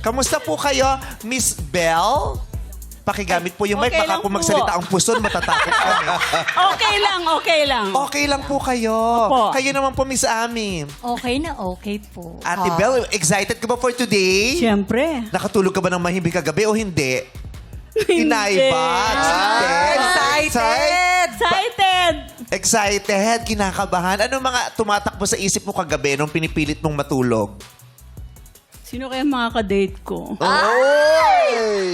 Kamusta po kayo, Miss Belle? Pakigamit po yung mic. Okay Baka lang kung po. magsalita ang puson, matatakot kami. Okay lang, okay lang. Okay lang po kayo. Opo. Kayo naman po, Miss Ami. Okay na okay po. Ate Belle, excited ka ba for today? Siyempre. Nakatulog ka ba ng mahimbing kagabi o hindi? Inaiba. Excited! Excited! Excited, kinakabahan. Ano mga tumatakbo sa isip mo kagabi nung pinipilit mong matulog? Sino kaya makaka-date ko?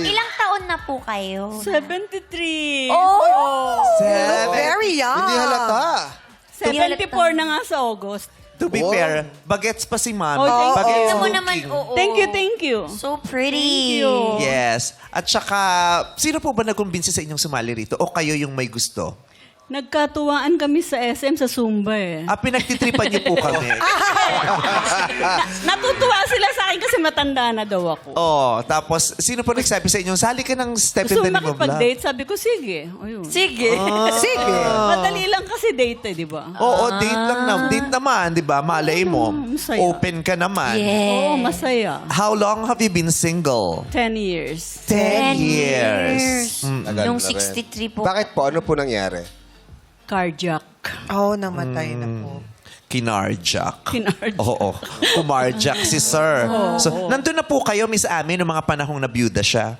Ilang taon na po kayo? 73. Oh! Very young. Hindi halata. 74 na nga sa August. To be fair, bagets pa si Mami. Oh, thank Bagets Tignan mo looking. naman, oo. Thank you. So pretty. Thank you. Yes. At saka, sino po ba nagkumbinsi sa inyong sumali rito? O kayo yung may gusto? Nagkatuwaan kami sa SM sa Zumba eh. Pinagtitripan niyo po kami. Natutuwa sila sa akin kasi matanda na daw ako. Oh, tapos, sino po nagsabi sa inyo, sali ka ng Step Gusto in the Name of Love? makipag-date? Sabi ko, sige. Ayun. Sige. Sige. Madali lang kasi date eh, di ba? Oo, date lang na. Date naman, di ba? Malay mo. masaya. Open ka naman. Yeah. Oo, masaya. How long have you been single? 10 years. 10 years. Tagal Yung na rin. 63 po. Bakit po? Ano po nangyari? Cardiac. Oh, namatay na po. Kinarjak. Kinarjak. Oo. Kumarjak si sir. So, nandun na po kayo, Miss Ami, noong mga panahong nabiyuda siya.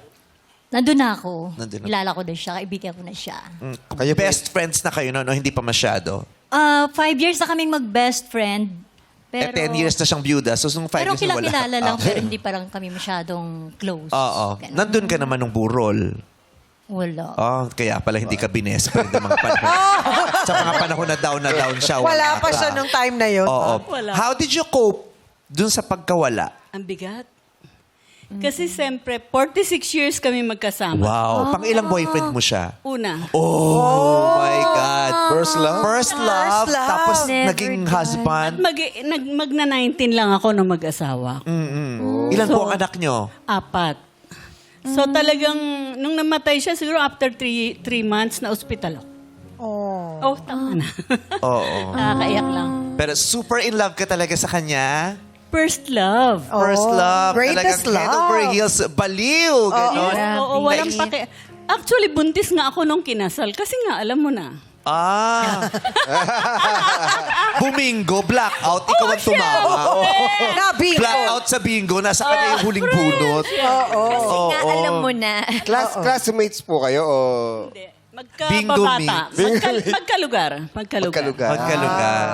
Nandun na ako. Nandun na. Kilala ko na siya. Kaibigan ko na siya. Kayo po- Best friends na kayo noon, o hindi pa masyado? 5 years na kaming mag-best friend. Pero, 10 years na siyang biyuda, so nung 5 pero years na wala. kilala lang, Okay. pero hindi parang kami masyadong close. Oo. Ganun. Nandun ka naman nung burol. Wala. Kaya pala hindi ka bines friend ng mga panahon. Sa mga panahon na down siya. Wala pa ka. siya nung time na yun. Oo. Wala. How did you cope dun sa pagkawala? Ang bigat. Kasi siyempre, 46 years kami magkasama. Wow. Pang ilang boyfriend mo siya? Una. Oh my God. First love? First love, First love. tapos Never naging done. husband. Magna 19 lang ako nung mag-asawa. Ilan po So- ang anak nyo? 4. So talagang, nung namatay siya, siguro after 3 months na ospital ako. Oh. Oh, tama na. Oo. Nakakaiyak lang. Pero super in love ka talaga sa kanya? First love. First love. Greatest talagang head over love. heels. Baliw. Ganon. Grabe. Oo, walang paki... Actually, buntis nga ako nung kinasal. Kasi nga, alam mo na. Bumingo, blackout, ikaw ang tumama. Nabingo. Blackout sa bingo, nasa kanya yung huling bunot. Kasi nga, alam mo na. Classmates po kayo o... Hindi. Bingo Magkababata. meets. Magkalugar. Magkalugar? Magkalugar.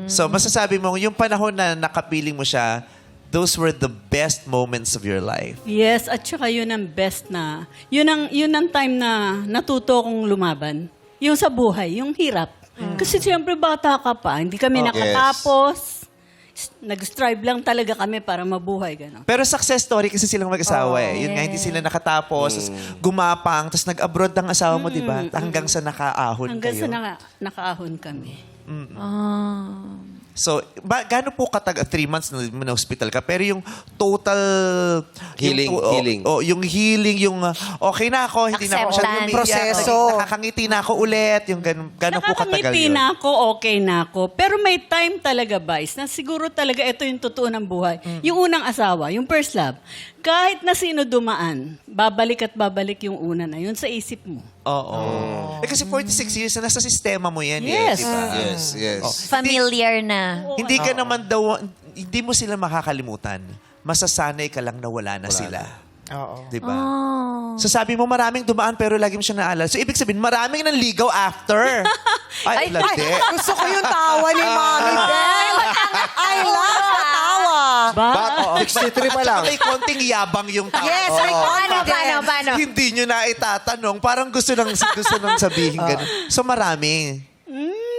So, masasabi mo, yung panahon na nakapiling mo siya, those were the best moments of your life. Yes, at saka yun ang best na... Yun ang time na natuto kong lumaban. Yung sa buhay, yung hirap. Kasi siyempre bata ka pa, hindi kami nakatapos. Nag-strive lang talaga kami para mabuhay. Gano'n. Pero success story kasi silang mag-asawa eh. Yun nga, hindi sila nakatapos, tas gumapang, tapos nag-abroad ang asawa mo, di ba? Hanggang sa nakaahon Hanggang kayo. sa nakaahon kami. So, gaano po 3 months na hospital ka? Pero yung total... Healing, healing. Yung healing, yung okay na ako, hindi na ako masyadong Acceptance. umiiyak. Proseso. Nakakangiti na ako ulit. Yung gaano po katagal Nakakangiti yun? na ako, okay na ako. Pero may time talaga, Vice, na siguro talaga ito yung totoo ng buhay. Yung unang asawa, yung first love, kahit na sino dumaan, babalik at babalik yung una na yun sa isip mo. Oo. Kasi 46 years na nasa sistema mo yan Yes. eh, di ba? Yes, yes. Familiar na. Hindi ka naman daw, hindi mo sila makakalimutan. Masasanay ka lang na wala na sila. Oo. Di ba? So sabi mo maraming dumaan pero lagi mo siya naalala. So ibig sabihin maraming nanligaw after. Ay, landi. Gusto ko yung tawa ni Mami Belle. I love the tawa. Ba? 63 pa lang. At may konting yabang yung tao. Yes, may confidence. Paano? Hindi nyo na itatanong. Parang gusto nang sabihin ganun. So marami.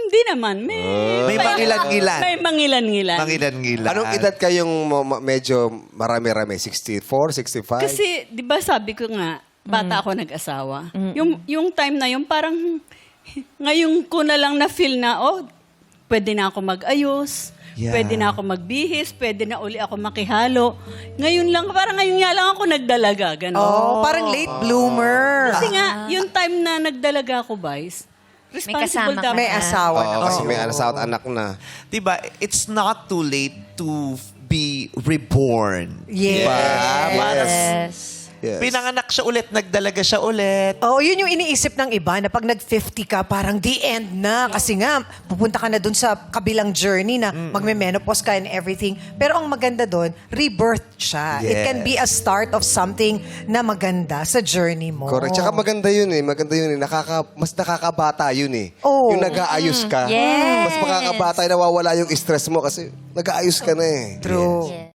Hindi naman. May mangilan-ngilan. May mangilan-ngilan. Mangilan-ngilan. Anong edad kayong medyo marami-rami? 64, 65? Kasi, di ba sabi ko nga, bata ako nag-asawa. Yung time na yun, parang ngayon ko na lang na-feel na, pwede na ako mag-ayos, Yeah. pwede na ako magbihis, pwede na uli ako makihalo. Ngayon lang, parang ngayon nga lang ako nagdalaga. Ganun. Oh, parang late bloomer. Kasi nga, yung time na nagdalaga ako, Vice, responsible kasama ka dapat. May asawa na. Oo, kasi may asawa at anak na. Diba, it's not too late to be reborn. Yes. Diba? Parang Yes. pinanganak siya ulit, nagdalaga siya ulit. Oo, yun yung iniisip ng iba na pag nag-50 ka, parang the end na. Kasi nga, pupunta ka na dun sa kabilang journey na magme-menopause ka and everything. Pero ang maganda dun, rebirth siya. It can be a start of something na maganda sa journey mo. Correct. Tsaka maganda yun eh. Maganda yun eh. Mas nakakabata yun eh. Oo. Yung nag-aayos ka. Yes. Mas makakabata, nawawala yung stress mo kasi nag-aayos ka na eh. True. Yes.